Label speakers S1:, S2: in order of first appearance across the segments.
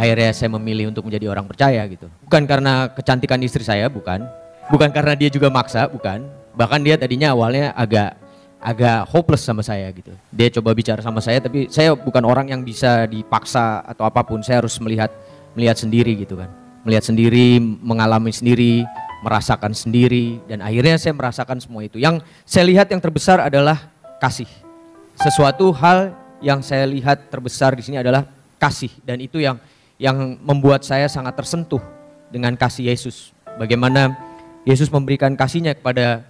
S1: akhirnya saya memilih untuk menjadi orang percaya gitu. Bukan karena kecantikan istri saya, bukan. Bukan karena dia juga maksa, bukan. Bahkan dia tadinya awalnya agak hopeless sama saya gitu. Dia coba bicara sama saya, tapi saya bukan orang yang bisa dipaksa atau apapun. Saya harus melihat sendiri gitu kan. Melihat sendiri, mengalami sendiri, merasakan sendiri, dan akhirnya saya merasakan semua itu. Yang saya lihat yang terbesar adalah kasih. Sesuatu hal yang saya lihat terbesar di sini adalah kasih, dan itu yang membuat saya sangat tersentuh dengan kasih Yesus. Bagaimana Yesus memberikan kasihnya kepada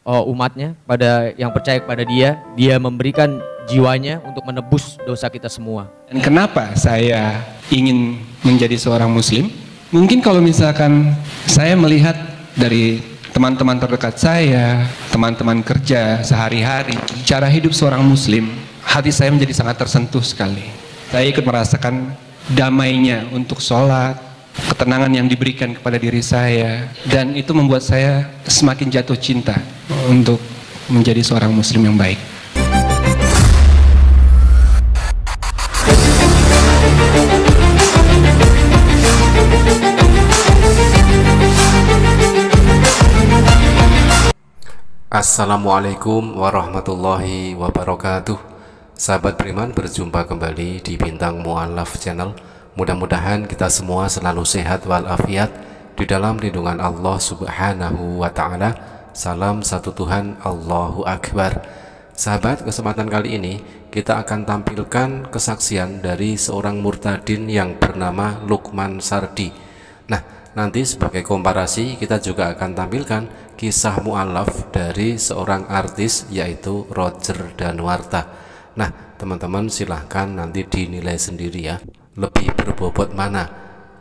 S1: umatnya, pada yang percaya kepada dia memberikan jiwanya untuk menebus dosa kita semua.
S2: Dan kenapa saya ingin menjadi seorang muslim? Mungkin kalau misalkan saya melihat dari teman-teman terdekat saya, teman-teman kerja sehari-hari, cara hidup seorang muslim, hati saya menjadi sangat tersentuh sekali. Saya ikut merasakan damainya untuk sholat, ketenangan yang diberikan kepada diri saya, dan itu membuat saya semakin jatuh cinta untuk menjadi seorang muslim yang baik.
S3: Assalamualaikum warahmatullahi wabarakatuh. Sahabat beriman, berjumpa kembali di Bintang Mu'allaf Channel. Mudah-mudahan kita semua selalu sehat walafiat di dalam lindungan Allah Subhanahu wa Ta'ala. Salam satu Tuhan, Allahu Akbar. Sahabat, kesempatan kali ini kita akan tampilkan kesaksian dari seorang murtadin yang bernama Lukman Sardi. Nah, nanti sebagai komparasi kita juga akan tampilkan kisah mu'alaf dari seorang artis yaitu Roger Danuarta. Nah, teman-teman silahkan nanti dinilai sendiri ya, lebih berbobot mana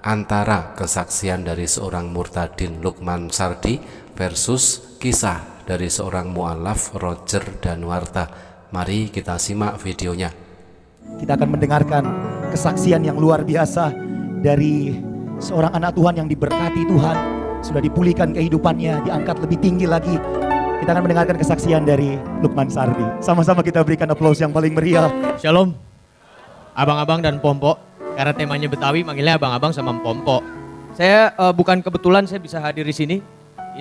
S3: antara kesaksian dari seorang murtadin Lukman Sardi versus kisah dari seorang mu'alaf Roger Danuarta. Mari kita simak videonya.
S4: Kita akan mendengarkan kesaksian yang luar biasa dari seorang anak Tuhan yang diberkati Tuhan, sudah dipulihkan kehidupannya, diangkat lebih tinggi lagi. Kita akan mendengarkan kesaksian dari Lukman Sardi. Sama-sama kita berikan aplaus yang paling meriah.
S1: Shalom, abang-abang dan pompo. Karena temanya Betawi, manggilnya abang-abang sama pompo. Saya bukan kebetulan saya bisa hadir di sini.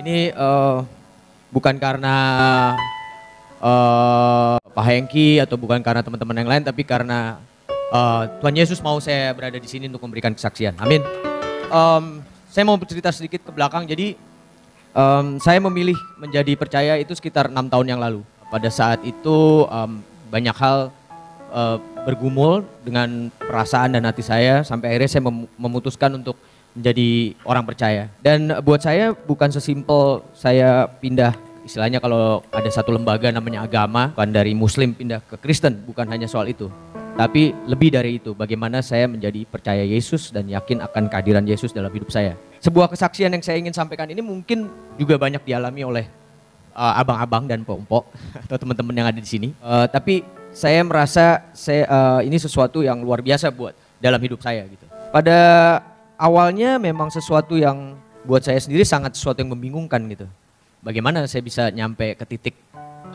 S1: Ini bukan karena Pak Hengki atau bukan karena teman-teman yang lain, tapi karena Tuhan Yesus mau saya berada di sini untuk memberikan kesaksian. Amin. Saya mau bercerita sedikit ke belakang. Jadi saya memilih menjadi percaya itu sekitar 6 tahun yang lalu. Pada saat itu banyak hal bergumul dengan perasaan dan hati saya, sampai akhirnya saya memutuskan untuk menjadi orang percaya. Dan buat saya bukan sesimpel saya pindah, istilahnya kalau ada satu lembaga namanya agama, bukan dari Muslim pindah ke Kristen, bukan hanya soal itu. Tapi lebih dari itu, bagaimana saya menjadi percaya Yesus dan yakin akan kehadiran Yesus dalam hidup saya. Sebuah kesaksian yang saya ingin sampaikan ini mungkin juga banyak dialami oleh abang-abang dan pompo atau teman-teman yang ada di sini. Tapi saya merasa ini sesuatu yang luar biasa buat dalam hidup saya gitu. Pada awalnya memang sesuatu yang buat saya sendiri sangat sesuatu yang membingungkan gitu. Bagaimana saya bisa nyampe ke titik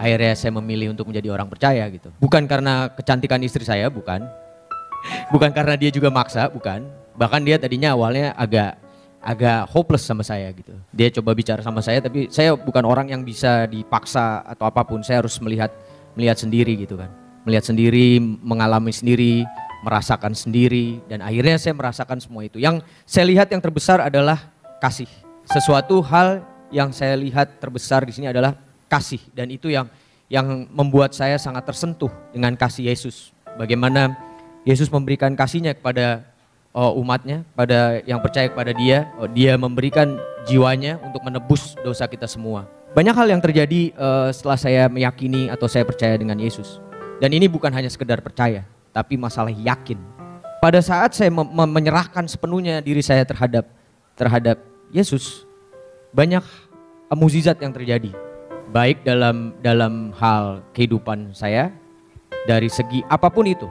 S1: akhirnya saya memilih untuk menjadi orang percaya gitu. Bukan karena kecantikan istri saya, bukan. Bukan karena dia juga maksa, bukan. Bahkan dia tadinya awalnya agak hopeless sama saya gitu. Dia coba bicara sama saya, tapi saya bukan orang yang bisa dipaksa atau apapun. Saya harus melihat sendiri gitu kan. Melihat sendiri, mengalami sendiri, merasakan sendiri, dan akhirnya saya merasakan semua itu. Yang saya lihat yang terbesar adalah kasih. Sesuatu hal yang saya lihat terbesar di sini adalah kasih, dan itu yang membuat saya sangat tersentuh dengan kasih Yesus. Bagaimana Yesus memberikan kasihnya kepada umatnya, pada yang percaya kepada dia memberikan jiwanya untuk menebus dosa kita semua. Banyak hal yang terjadi setelah saya meyakini atau saya percaya dengan Yesus. Dan ini bukan hanya sekedar percaya, tapi masalah yakin. Pada saat saya menyerahkan sepenuhnya diri saya terhadap Yesus, banyak mukjizat yang terjadi. Baik dalam hal kehidupan saya, dari segi apapun itu.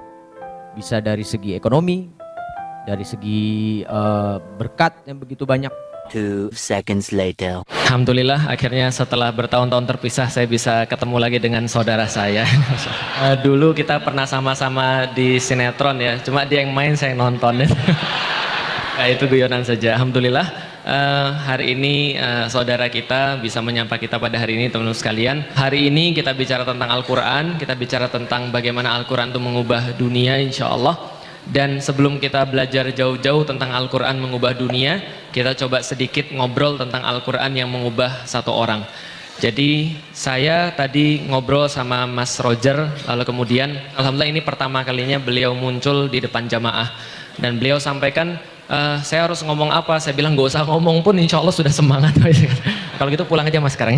S1: Bisa dari segi ekonomi, dari segi berkat yang begitu banyak.
S5: 2 seconds later.
S6: Alhamdulillah, akhirnya setelah bertahun-tahun terpisah saya bisa ketemu lagi dengan saudara saya. Dulu kita pernah sama-sama di sinetron ya, cuma dia yang main saya nonton. Itu guyonan saja. Alhamdulillah hari ini saudara kita bisa menyapa kita pada hari ini, teman-teman sekalian. Hari ini kita bicara tentang Al-Quran, kita bicara tentang bagaimana Al-Quran itu mengubah dunia, insya Allah. Dan sebelum kita belajar jauh-jauh tentang Al-Quran mengubah dunia, kita coba sedikit ngobrol tentang Al-Quran yang mengubah satu orang. Jadi saya tadi ngobrol sama Mas Roger, lalu kemudian alhamdulillah ini pertama kalinya beliau muncul di depan jamaah. Dan beliau sampaikan, saya harus ngomong apa? Saya bilang gak usah ngomong pun insya Allah sudah semangat. Kalau gitu pulang aja Mas sekarang.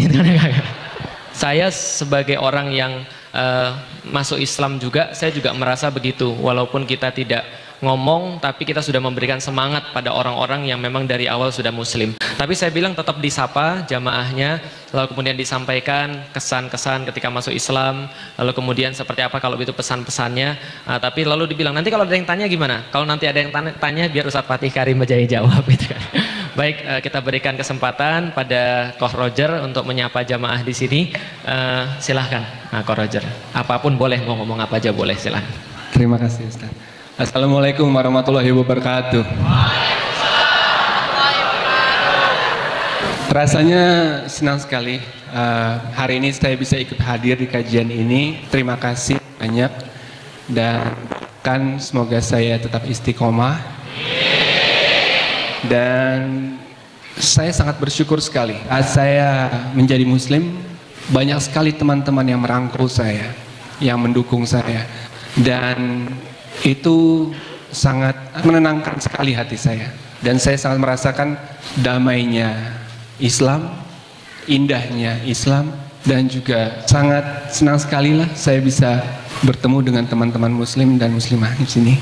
S6: Saya sebagai orang yang masuk Islam juga, saya juga merasa begitu. Walaupun kita tidak ngomong, tapi kita sudah memberikan semangat pada orang-orang yang memang dari awal sudah Muslim. Tapi saya bilang tetap disapa jamaahnya, lalu kemudian disampaikan kesan-kesan ketika masuk Islam, lalu kemudian seperti apa kalau itu pesan-pesannya. Tapi lalu dibilang nanti kalau ada yang tanya gimana? Kalau nanti ada yang tanya biar Ustadz Fatih Karim aja yang jawab gitu kan. Baik, kita berikan kesempatan pada Koh Roger untuk menyapa jamaah di sini. Silahkan, Koh Roger. Apapun boleh, mau ngomong apa aja boleh, silahkan.
S2: Terima kasih Ustaz. Assalamualaikum warahmatullahi wabarakatuh. Rasanya senang sekali hari ini saya bisa ikut hadir di kajian ini. Terima kasih banyak dan kan semoga saya tetap istiqomah. Dan saya sangat bersyukur sekali saya menjadi Muslim. Banyak sekali teman-teman yang merangkul saya, yang mendukung saya, dan itu sangat menenangkan sekali hati saya. Dan saya sangat merasakan damainya Islam, indahnya Islam, dan juga sangat senang sekali lah saya bisa bertemu dengan teman-teman Muslim dan Muslimah di sini.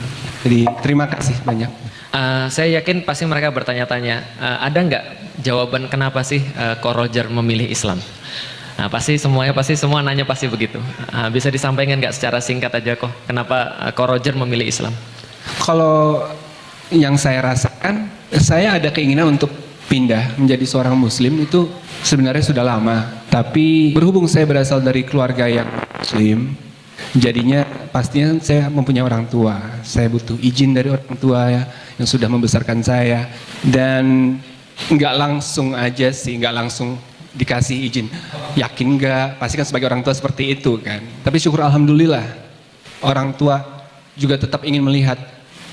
S2: Jadi terima kasih banyak.
S6: Saya yakin pasti mereka bertanya-tanya, ada nggak jawaban kenapa sih Koh Roger memilih Islam? Nah, pasti semua nanya pasti begitu. Bisa disampaikan nggak secara singkat aja kok, kenapa Koh Roger memilih Islam?
S2: Kalau yang saya rasakan, saya ada keinginan untuk pindah menjadi seorang Muslim itu sebenarnya sudah lama. Tapi berhubung saya berasal dari keluarga yang Muslim, jadinya pastinya saya mempunyai orang tua. Saya butuh izin dari orang tua ya, yang sudah membesarkan saya. Dan nggak langsung aja sih, nggak langsung dikasih izin. Yakin nggak? Pasti kan sebagai orang tua seperti itu kan. Tapi syukur alhamdulillah, orang tua juga tetap ingin melihat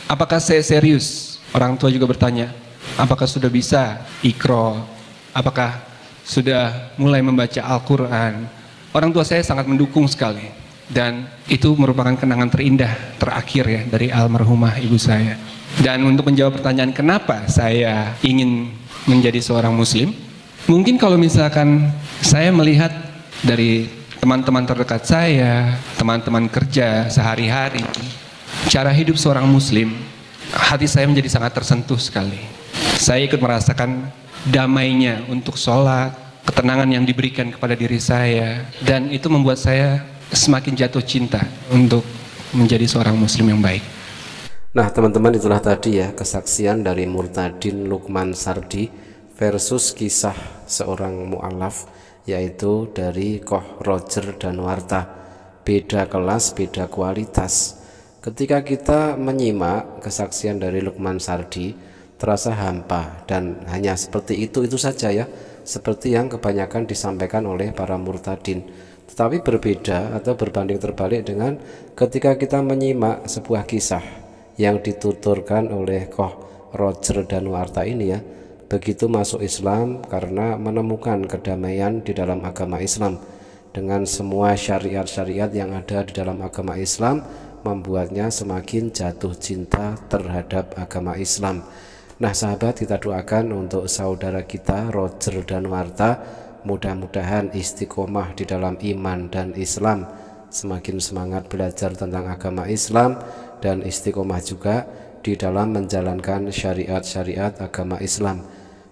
S2: apakah saya serius. Orang tua juga bertanya, apakah sudah bisa Iqra? Apakah sudah mulai membaca Al-Quran? Orang tua saya sangat mendukung sekali. Dan itu merupakan kenangan terindah terakhir ya dari almarhumah ibu saya. Dan untuk menjawab pertanyaan kenapa saya ingin menjadi seorang Muslim, mungkin kalau misalkan saya melihat dari teman-teman terdekat saya, teman-teman kerja sehari-hari, cara hidup seorang Muslim, hati saya menjadi sangat tersentuh sekali. Saya ikut merasakan damainya untuk sholat, ketenangan yang diberikan kepada diri saya, dan itu membuat saya semakin jatuh cinta untuk menjadi seorang Muslim yang baik.
S3: Nah teman-teman, itulah tadi ya kesaksian dari Murtadin Lukman Sardi versus kisah seorang mu'alaf, yaitu dari Koh Roger Danuarta. Beda kelas, beda kualitas. Ketika kita menyimak kesaksian dari Lukman Sardi, terasa hampa dan hanya seperti itu saja ya, seperti yang kebanyakan disampaikan oleh para murtadin. Tetapi berbeda atau berbanding terbalik dengan ketika kita menyimak sebuah kisah yang dituturkan oleh Koh Roger Danuarta ini ya. Begitu masuk Islam karena menemukan kedamaian di dalam agama Islam, dengan semua syariat-syariat yang ada di dalam agama Islam membuatnya semakin jatuh cinta terhadap agama Islam. Nah sahabat, kita doakan untuk saudara kita Roger Danuarta, mudah-mudahan istiqomah di dalam iman dan Islam, semakin semangat belajar tentang agama Islam, dan istiqomah juga di dalam menjalankan syariat-syariat agama Islam.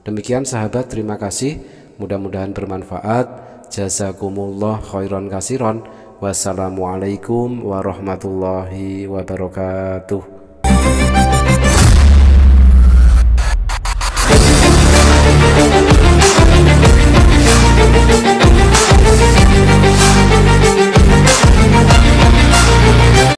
S3: Demikian sahabat, terima kasih, mudah-mudahan bermanfaat. Jazakumullah khairan kasiron. Wassalamualaikum warahmatullahi wabarakatuh.